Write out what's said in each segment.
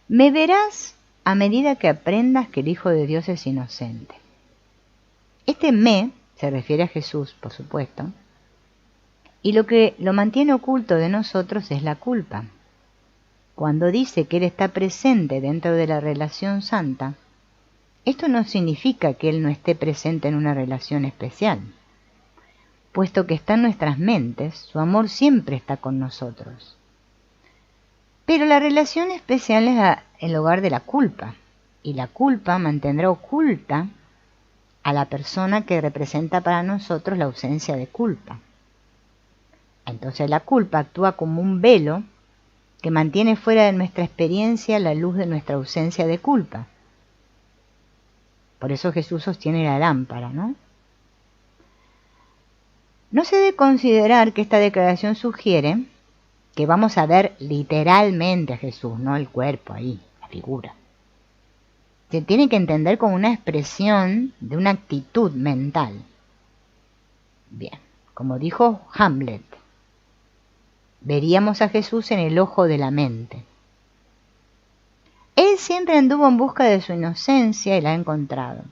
Me verás a medida que aprendas que el Hijo de Dios es inocente. Este me se refiere a Jesús, por supuesto, y lo que lo mantiene oculto de nosotros es la culpa. Cuando dice que Él está presente dentro de la relación santa, esto no significa que Él no esté presente en una relación especial. Puesto que está en nuestras mentes, su amor siempre está con nosotros. Pero la relación especial es el hogar de la culpa, y la culpa mantendrá oculta a la persona que representa para nosotros la ausencia de culpa. Entonces la culpa actúa como un velo que mantiene fuera de nuestra experiencia la luz de nuestra ausencia de culpa. Por eso Jesús sostiene la lámpara, ¿no? No se debe considerar que esta declaración sugiere que vamos a ver literalmente a Jesús, no el cuerpo ahí, la figura. Se tiene que entender como una expresión de una actitud mental. Bien, como dijo Hamlet, veríamos a Jesús en el ojo de la mente. Él siempre anduvo en busca de su inocencia y la ha encontrado,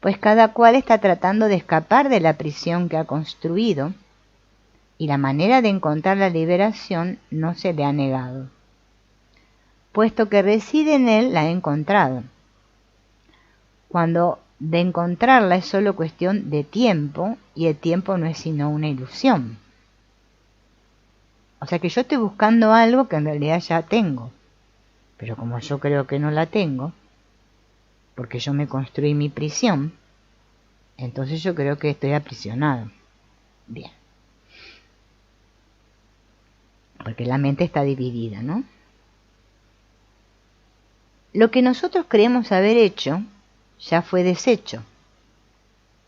pues cada cual está tratando de escapar de la prisión que ha construido, y la manera de encontrar la liberación no se le ha negado. Puesto que reside en él, la ha encontrado. Cuando de encontrarla es solo cuestión de tiempo, y el tiempo no es sino una ilusión. O sea que yo estoy buscando algo que en realidad ya tengo, pero como yo creo que no la tengo, porque yo me construí mi prisión, entonces yo creo que estoy aprisionado. Bien. Porque la mente está dividida, ¿no? Lo que nosotros creemos haber hecho ya fue deshecho.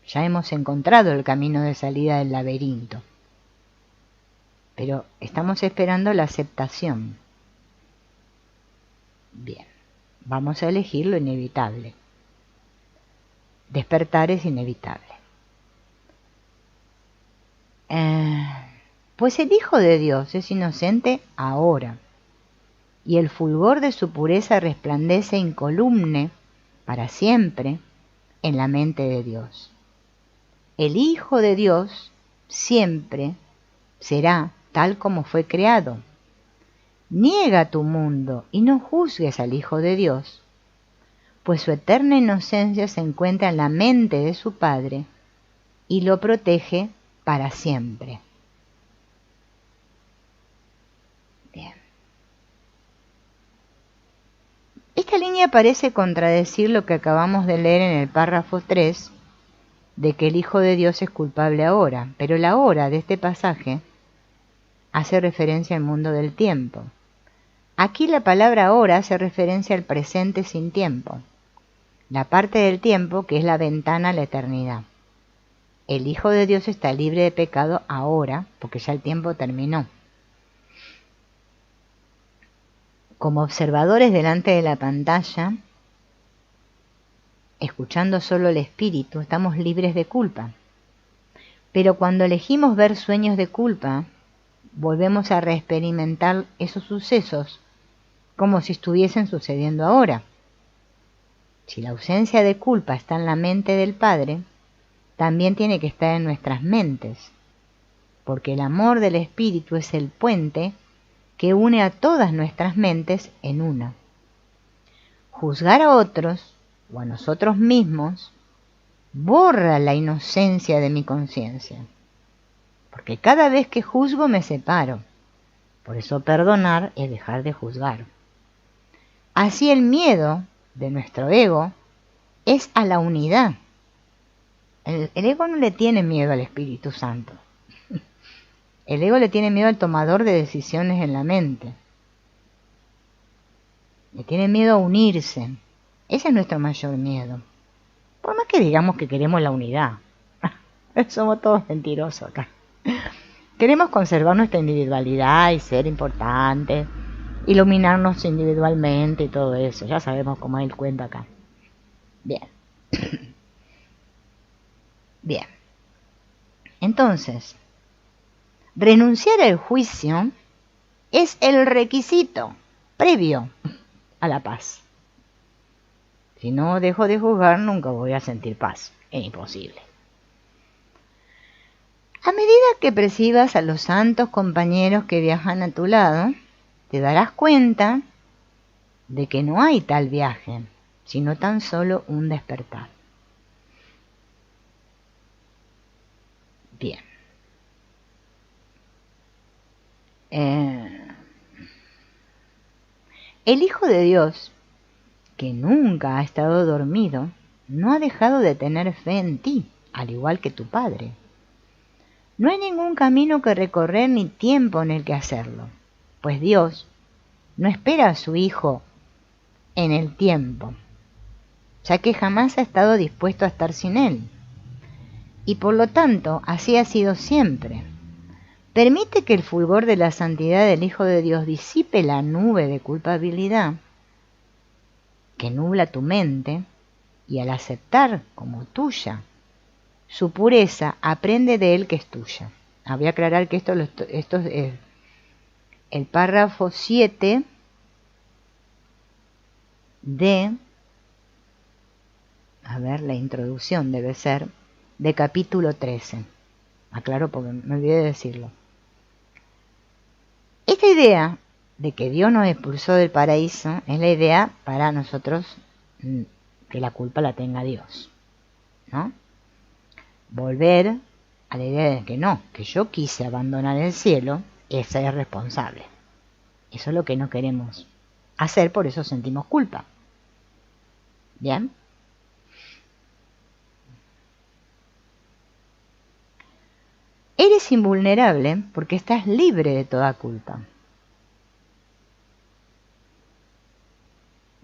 Ya hemos encontrado el camino de salida del laberinto. Pero estamos esperando la aceptación. Bien, vamos a elegir lo inevitable. Despertar es inevitable. Pues el Hijo de Dios es inocente ahora, y el fulgor de su pureza resplandece incolumne para siempre en la mente de Dios. El Hijo de Dios siempre será tal como fue creado. Niega tu mundo y no juzgues al Hijo de Dios, pues su eterna inocencia se encuentra en la mente de su Padre y lo protege para siempre. Bien. Esta línea parece contradecir lo que acabamos de leer en el párrafo 3, de que el Hijo de Dios es culpable ahora, pero la hora de este pasaje hace referencia al mundo del tiempo. Aquí la palabra ahora hace referencia al presente sin tiempo, la parte del tiempo que es la ventana a la eternidad. El Hijo de Dios está libre de pecado ahora, porque ya el tiempo terminó. Como observadores delante de la pantalla, escuchando solo el espíritu, estamos libres de culpa. Pero cuando elegimos ver sueños de culpa, volvemos a reexperimentar esos sucesos como si estuviesen sucediendo ahora. Si la ausencia de culpa está en la mente del Padre, también tiene que estar en nuestras mentes, porque el amor del Espíritu es el puente que une a todas nuestras mentes en una. Juzgar a otros o a nosotros mismos borra la inocencia de mi conciencia, porque cada vez que juzgo me separo. Por eso perdonar es dejar de juzgar. Así el miedo de nuestro ego es a la unidad. El ego no le tiene miedo al Espíritu Santo. El ego le tiene miedo al tomador de decisiones en la mente. Le tiene miedo a unirse. Ese es nuestro mayor miedo. Por más que digamos que queremos la unidad. Somos todos mentirosos acá. Queremos conservar nuestra individualidad y ser importantes, iluminarnos individualmente y todo eso. Ya sabemos cómo es el cuento acá. Bien. Bien. Entonces, renunciar al juicio es el requisito previo a la paz. Si no dejo de juzgar, nunca voy a sentir paz. Es imposible. A medida que percibas a los santos compañeros que viajan a tu lado, te darás cuenta de que no hay tal viaje, sino tan solo un despertar. Bien. El Hijo de Dios, que nunca ha estado dormido, no ha dejado de tener fe en ti, al igual que tu Padre. No hay ningún camino que recorrer ni tiempo en el que hacerlo, pues Dios no espera a su Hijo en el tiempo, ya que jamás ha estado dispuesto a estar sin Él. Y por lo tanto, así ha sido siempre. Permite que el fulgor de la santidad del Hijo de Dios disipe la nube de culpabilidad que nubla tu mente, y al aceptar como tuya su pureza, aprende de Él que es tuya. Voy a aclarar que esto es el párrafo 7 de, la introducción debe ser, de capítulo 13. Aclaro porque me olvidé de decirlo. Esta idea de que Dios nos expulsó del paraíso es la idea para nosotros que la culpa la tenga Dios, ¿no? Volver a la idea de que no, que yo quise abandonar el cielo, ese es responsable. Eso es lo que no queremos hacer, por eso sentimos culpa. ¿Bien? Eres invulnerable porque estás libre de toda culpa.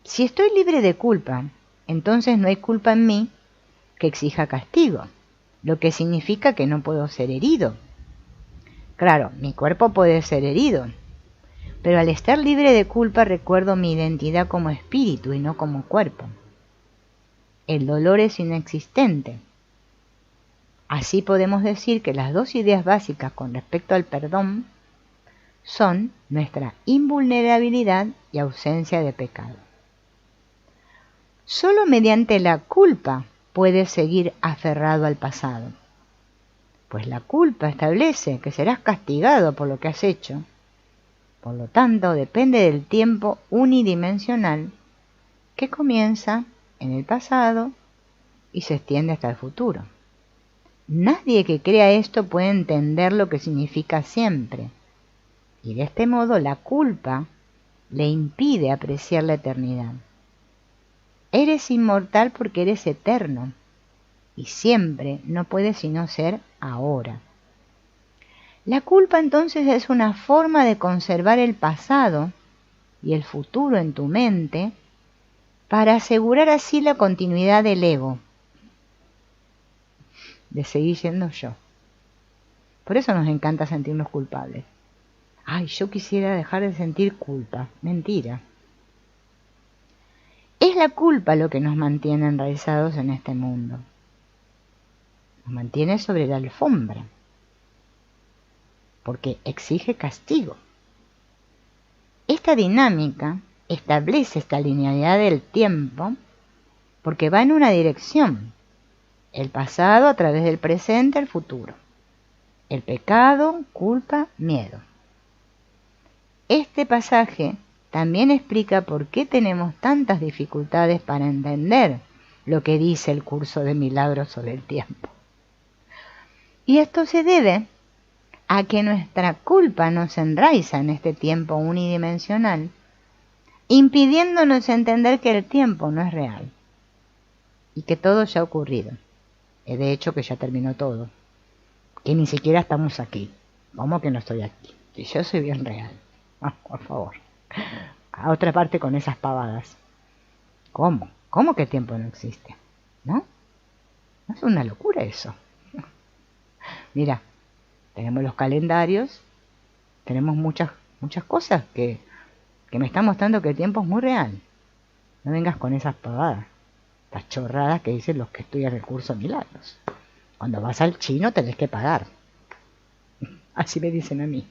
Si estoy libre de culpa, entonces no hay culpa en mí que exija castigo, lo que significa que no puedo ser herido. Claro, mi cuerpo puede ser herido, pero al estar libre de culpa recuerdo mi identidad como espíritu y no como cuerpo. El dolor es inexistente. Así podemos decir que las dos ideas básicas con respecto al perdón son nuestra invulnerabilidad y ausencia de pecado. Solo mediante la culpa puedes seguir aferrado al pasado, pues la culpa establece que serás castigado por lo que has hecho. Por lo tanto, depende del tiempo unidimensional que comienza en el pasado y se extiende hasta el futuro. Nadie que crea esto puede entender lo que significa siempre, y de este modo la culpa le impide apreciar la eternidad. Eres inmortal porque eres eterno, y siempre no puedes sino ser ahora. La culpa entonces es una forma de conservar el pasado y el futuro en tu mente para asegurar así la continuidad del ego, de seguir siendo yo. Por eso nos encanta sentirnos culpables. Ay, yo quisiera dejar de sentir culpa. Mentira. Es la culpa lo que nos mantiene enraizados en este mundo. Nos mantiene sobre la alfombra, porque exige castigo. Esta dinámica establece esta linealidad del tiempo porque va en una dirección. El pasado a través del presente al futuro. El pecado, culpa, miedo. Este pasaje también explica por qué tenemos tantas dificultades para entender lo que dice el curso de milagros sobre el tiempo. Y esto se debe a que nuestra culpa nos enraiza en este tiempo unidimensional, impidiéndonos entender que el tiempo no es real y que todo ya ha ocurrido. De hecho, que ya terminó todo, que ni siquiera estamos aquí. ¿Cómo que no estoy aquí? Que yo soy bien real. Por favor. A otra parte con esas pavadas. ¿Cómo? ¿Cómo que el tiempo no existe? ¿No? ¿No es una locura eso? Mira, tenemos los calendarios, tenemos muchas cosas que me están mostrando que el tiempo es muy real. No vengas con esas pavadas, las chorradas que dicen los que estudian el curso de milagros. Cuando vas al chino tenés que pagar. Así me dicen a mí.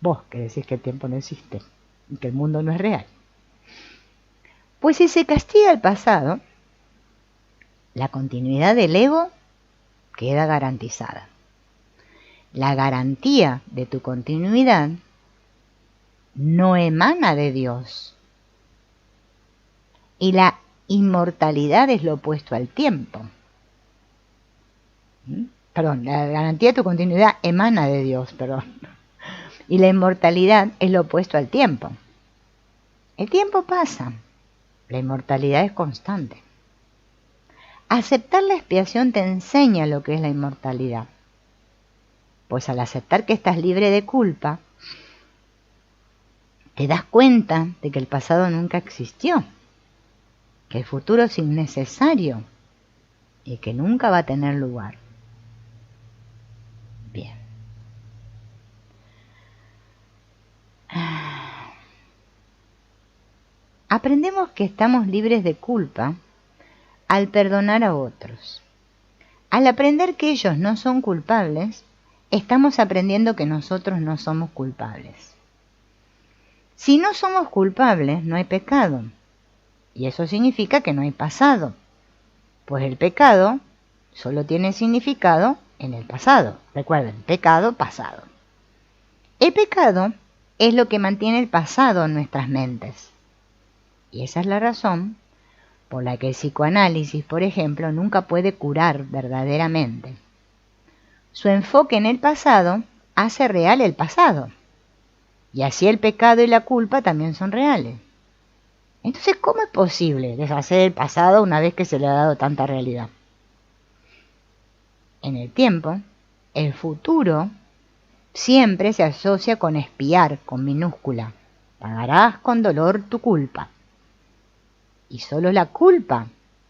Vos que decís que el tiempo no existe y que el mundo no es real. Pues si se castiga el pasado, la continuidad del ego queda garantizada. La garantía de tu continuidad no emana de Dios. Y la inmortalidad es lo opuesto al tiempo. Perdón, la garantía de tu continuidad emana de Dios, perdón. Y la inmortalidad es lo opuesto al tiempo. El tiempo pasa, la inmortalidad es constante. Aceptar la expiación te enseña lo que es la inmortalidad. Pues al aceptar que estás libre de culpa, te das cuenta de que el pasado nunca existió, que el futuro es innecesario y que nunca va a tener lugar. Bien. Aprendemos que estamos libres de culpa al perdonar a otros. Al aprender que ellos no son culpables, estamos aprendiendo que nosotros no somos culpables. Si no somos culpables, no hay pecado. Y eso significa que no hay pasado. Pues el pecado solo tiene significado en el pasado. Recuerden, pecado, pasado. El pecado es lo que mantiene el pasado en nuestras mentes. Y esa es la razón por la que el psicoanálisis, por ejemplo, nunca puede curar verdaderamente. Su enfoque en el pasado hace real el pasado. Y así el pecado y la culpa también son reales. Entonces, ¿cómo es posible deshacer el pasado una vez que se le ha dado tanta realidad? En el tiempo, el futuro siempre se asocia con expiar, con minúscula. Pagarás con dolor tu culpa. Y solo la culpa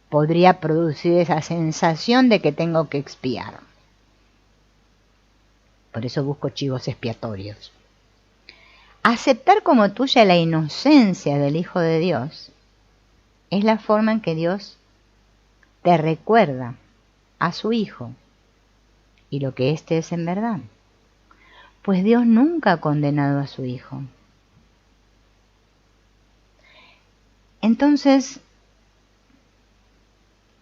podría producir esa sensación de que tengo que expiar. Por eso busco chivos expiatorios. Aceptar como tuya la inocencia del Hijo de Dios es la forma en que Dios te recuerda a su Hijo y lo que éste es en verdad. Pues Dios nunca ha condenado a su Hijo. Entonces,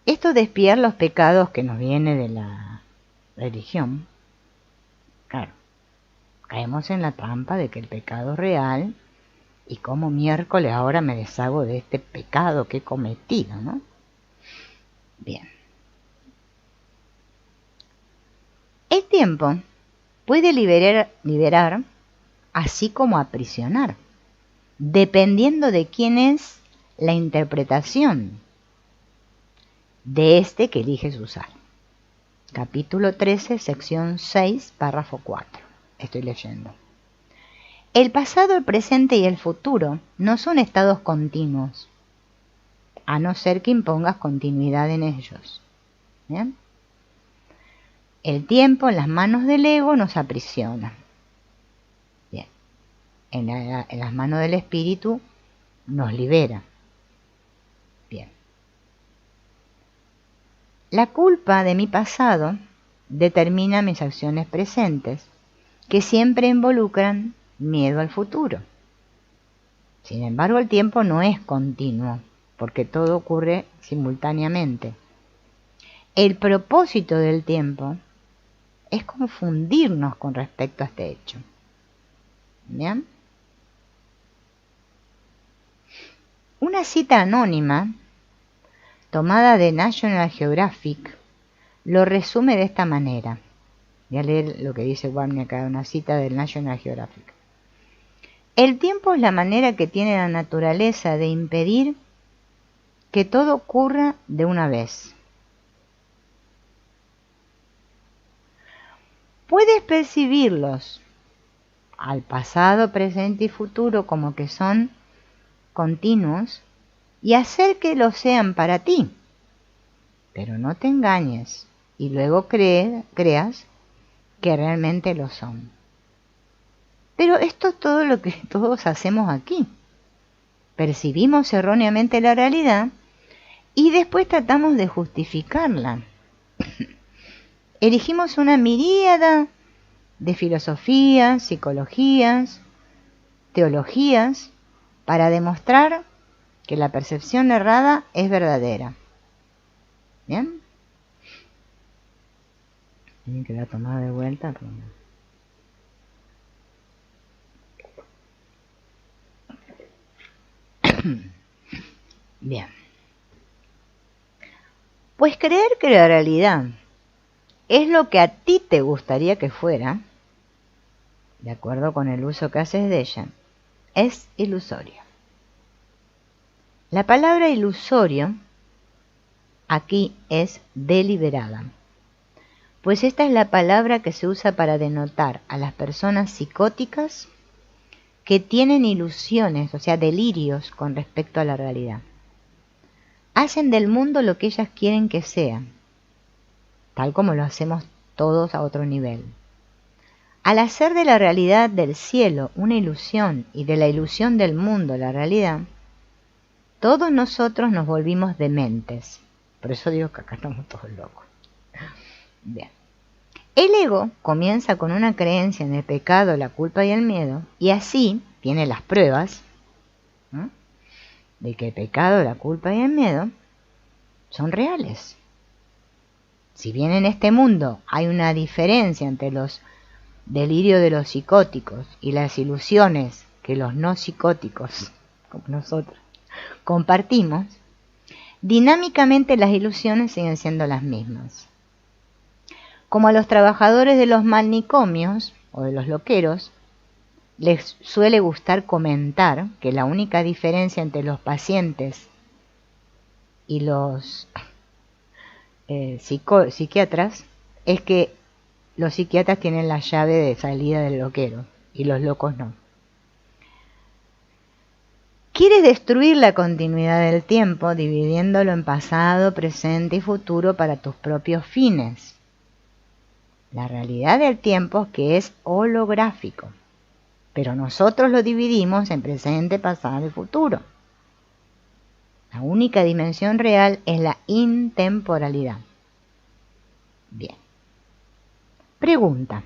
esto de expiar los pecados que nos viene de la religión, claro, caemos en la trampa de que el pecado es real y como miércoles ahora me deshago de este pecado que he cometido, ¿no? Bien. El tiempo puede liberar así como aprisionar, dependiendo de quién es la interpretación de este que eliges usar. Capítulo 13, sección 6, párrafo 4. Estoy leyendo. El pasado, el presente y el futuro no son estados continuos, a no ser que impongas continuidad en ellos. ¿Bien? El tiempo en las manos del ego nos aprisiona. Bien. En las manos del espíritu nos libera. Bien. La culpa de mi pasado determina mis acciones presentes, que siempre involucran miedo al futuro. Sin embargo, el tiempo no es continuo, porque todo ocurre simultáneamente. El propósito del tiempo es confundirnos con respecto a este hecho. ¿Bien? Una cita anónima tomada de National Geographic lo resume de esta manera. Voy a leer lo que dice Warney acá, una cita del National Geographic. El tiempo es la manera que tiene la naturaleza de impedir que todo ocurra de una vez. Puedes percibirlos al pasado, presente y futuro como que son continuos y hacer que lo sean para ti. Pero no te engañes y luego creas que realmente lo son. Pero esto es todo lo que todos hacemos aquí. Percibimos erróneamente la realidad y después tratamos de justificarla. Elegimos una miríada de filosofías, psicologías, teologías para demostrar que la percepción errada es verdadera. ¿Bien? Tienen que dar tomada de vuelta. Bien. Pues creer que la realidad es lo que a ti te gustaría que fuera, de acuerdo con el uso que haces de ella, es ilusorio. La palabra ilusorio aquí es deliberada, pues esta es la palabra que se usa para denotar a las personas psicóticas que tienen ilusiones, o sea, delirios con respecto a la realidad. Hacen del mundo lo que ellas quieren que sea, tal como lo hacemos todos a otro nivel. Al hacer de la realidad del cielo una ilusión y de la ilusión del mundo la realidad, todos nosotros nos volvimos dementes. Por eso digo que acá estamos todos locos. Bien. El ego comienza con una creencia en el pecado, la culpa y el miedo, y así tiene las pruebas, ¿no?, de que el pecado, la culpa y el miedo son reales. Si bien en este mundo hay una diferencia entre los delirios de los psicóticos y las ilusiones que los no psicóticos, como nosotros, compartimos, dinámicamente las ilusiones siguen siendo las mismas. Como a los trabajadores de los manicomios o de los loqueros les suele gustar comentar que la única diferencia entre los pacientes y los psiquiatras es que los psiquiatras tienen la llave de salida del loquero y los locos no. Quieres destruir la continuidad del tiempo dividiéndolo en pasado, presente y futuro para tus propios fines. La realidad del tiempo que es holográfico, pero nosotros lo dividimos en presente, pasado y futuro. La única dimensión real es la intemporalidad. Bien. Pregunta.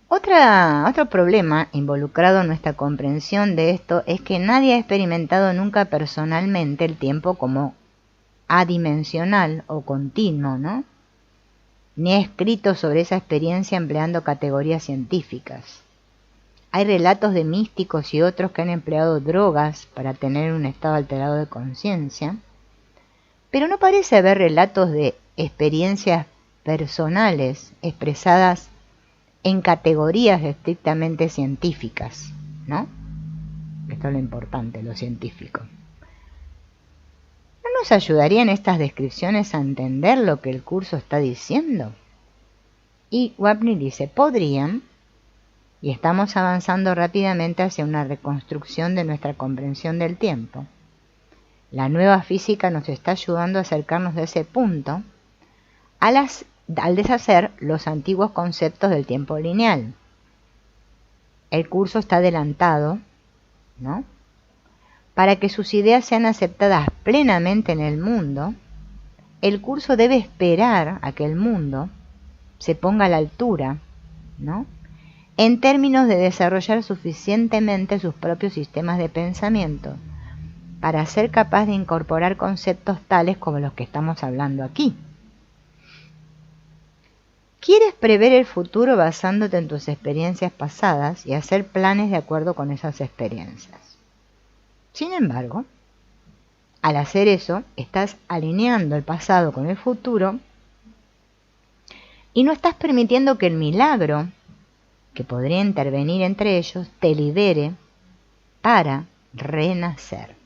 Otro problema involucrado en nuestra comprensión de esto es que nadie ha experimentado nunca personalmente el tiempo como adimensional o continuo, ¿no?, ni ha escrito sobre esa experiencia empleando categorías científicas. Hay relatos de místicos y otros que han empleado drogas para tener un estado alterado de conciencia, pero no parece haber relatos de experiencias personales expresadas en categorías estrictamente científicas, ¿no? Esto es lo importante, lo científico. ¿No nos ayudarían estas descripciones a entender lo que el curso está diciendo? Y Wapnick dice, podrían, y estamos avanzando rápidamente hacia una reconstrucción de nuestra comprensión del tiempo. La nueva física nos está ayudando a acercarnos de ese punto al deshacer los antiguos conceptos del tiempo lineal. El curso está adelantado, ¿no?, para que sus ideas sean aceptadas plenamente en el mundo. El curso debe esperar a que el mundo se ponga a la altura, ¿no?, en términos de desarrollar suficientemente sus propios sistemas de pensamiento para ser capaz de incorporar conceptos tales como los que estamos hablando aquí. ¿Quieres prever el futuro basándote en tus experiencias pasadas y hacer planes de acuerdo con esas experiencias? Sin embargo, al hacer eso, estás alineando el pasado con el futuro y no estás permitiendo que el milagro que podría intervenir entre ellos te libere para renacer.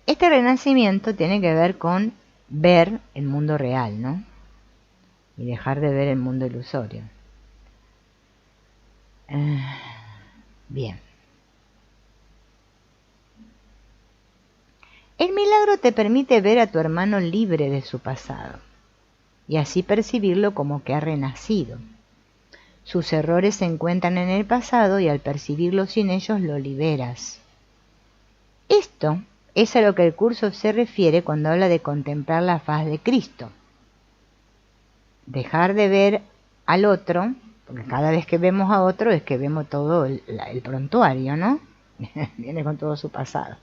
Este renacimiento tiene que ver con ver el mundo real, ¿no?, y dejar de ver el mundo ilusorio. Bien. El milagro te permite ver a tu hermano libre de su pasado y así percibirlo como que ha renacido. Sus errores se encuentran en el pasado y al percibirlo sin ellos lo liberas. Esto Es a lo que el curso se refiere cuando habla de contemplar la faz de Cristo. Dejar de ver al otro, porque cada vez que vemos a otro es que vemos todo el prontuario, ¿no? Viene con todo su pasado.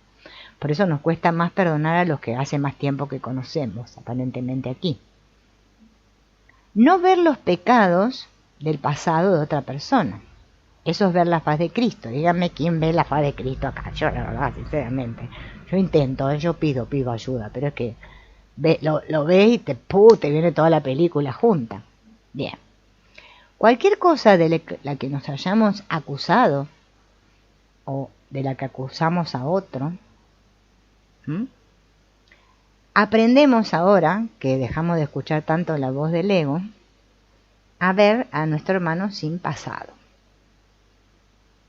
Por eso nos cuesta más perdonar a los que hace más tiempo que conocemos, aparentemente aquí. No ver los pecados del pasado de otra persona. Eso es ver la faz de Cristo. Díganme quién ve la faz de Cristo acá. Yo, la verdad, sinceramente. Yo intento, yo pido ayuda, pero es que lo ves y te viene toda la película junta. Bien. Cualquier cosa de la que nos hayamos acusado o de la que acusamos a otro, aprendemos ahora, que dejamos de escuchar tanto la voz del ego, a ver a nuestro hermano sin pasado,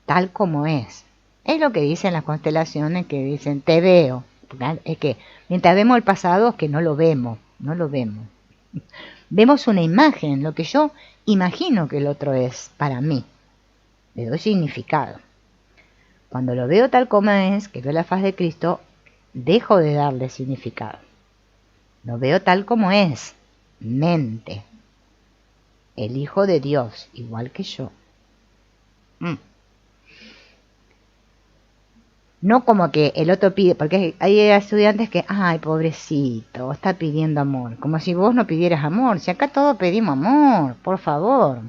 tal como es. Es lo que dicen las constelaciones, que dicen, te veo. Es que mientras vemos el pasado es que no lo vemos. Vemos una imagen, lo que yo imagino que el otro es para mí. Le doy significado. Cuando lo veo tal como es, que veo la faz de Cristo, dejo de darle significado. Lo veo tal como es, mente. El Hijo de Dios, igual que yo. No como que el otro pide, porque hay estudiantes que, ay, pobrecito, está pidiendo amor. Como si vos no pidieras amor. Si acá todos pedimos amor, por favor.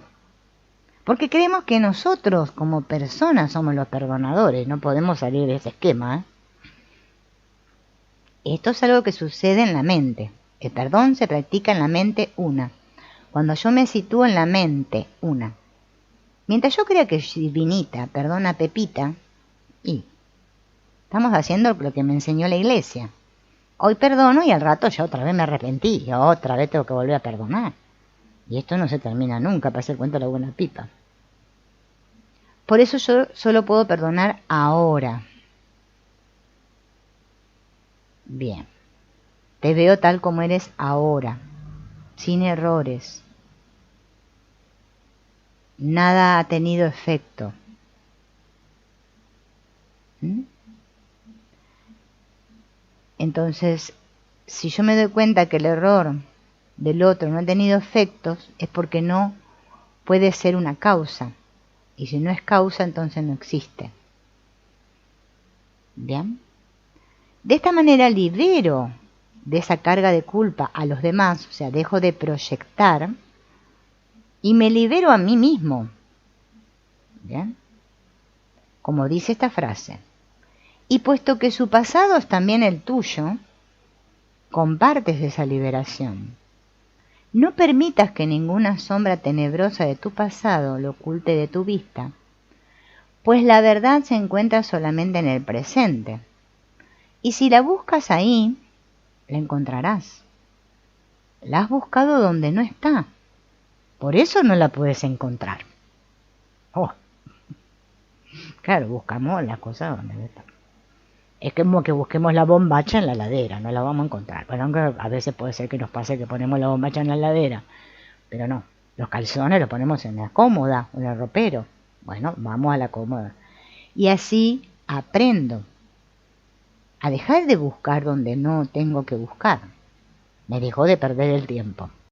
Porque creemos que nosotros como personas somos los perdonadores. No podemos salir de ese esquema. Esto es algo que sucede en la mente. El perdón se practica en la mente una. Cuando yo me sitúo en la mente una. Mientras yo crea que Divinita perdona a Pepita, y estamos haciendo lo que me enseñó la iglesia. Hoy perdono y al rato ya otra vez me arrepentí. Y otra vez tengo que volver a perdonar. Y esto no se termina nunca, para hacer cuenta la buena pipa. Por eso yo solo puedo perdonar ahora. Bien. Te veo tal como eres ahora. Sin errores. Nada ha tenido efecto. Entonces, si yo me doy cuenta que el error del otro no ha tenido efectos, es porque no puede ser una causa. Y si no es causa, entonces no existe. ¿Bien? De esta manera libero de esa carga de culpa a los demás, o sea, dejo de proyectar y me libero a mí mismo. ¿Bien? Como dice esta frase. Y puesto que su pasado es también el tuyo, compartes esa liberación. No permitas que ninguna sombra tenebrosa de tu pasado lo oculte de tu vista, pues la verdad se encuentra solamente en el presente. Y si la buscas ahí, la encontrarás. La has buscado donde no está. Por eso no la puedes encontrar. Oh. Claro, buscamos las cosas donde no están. Es como que busquemos la bombacha en la heladera, no la vamos a encontrar. Bueno, aunque a veces puede ser que nos pase que ponemos la bombacha en la heladera, pero no. Los calzones los ponemos en la cómoda, en el ropero. Bueno, vamos a la cómoda. Y así aprendo a dejar de buscar donde no tengo que buscar. Me dejó de perder el tiempo.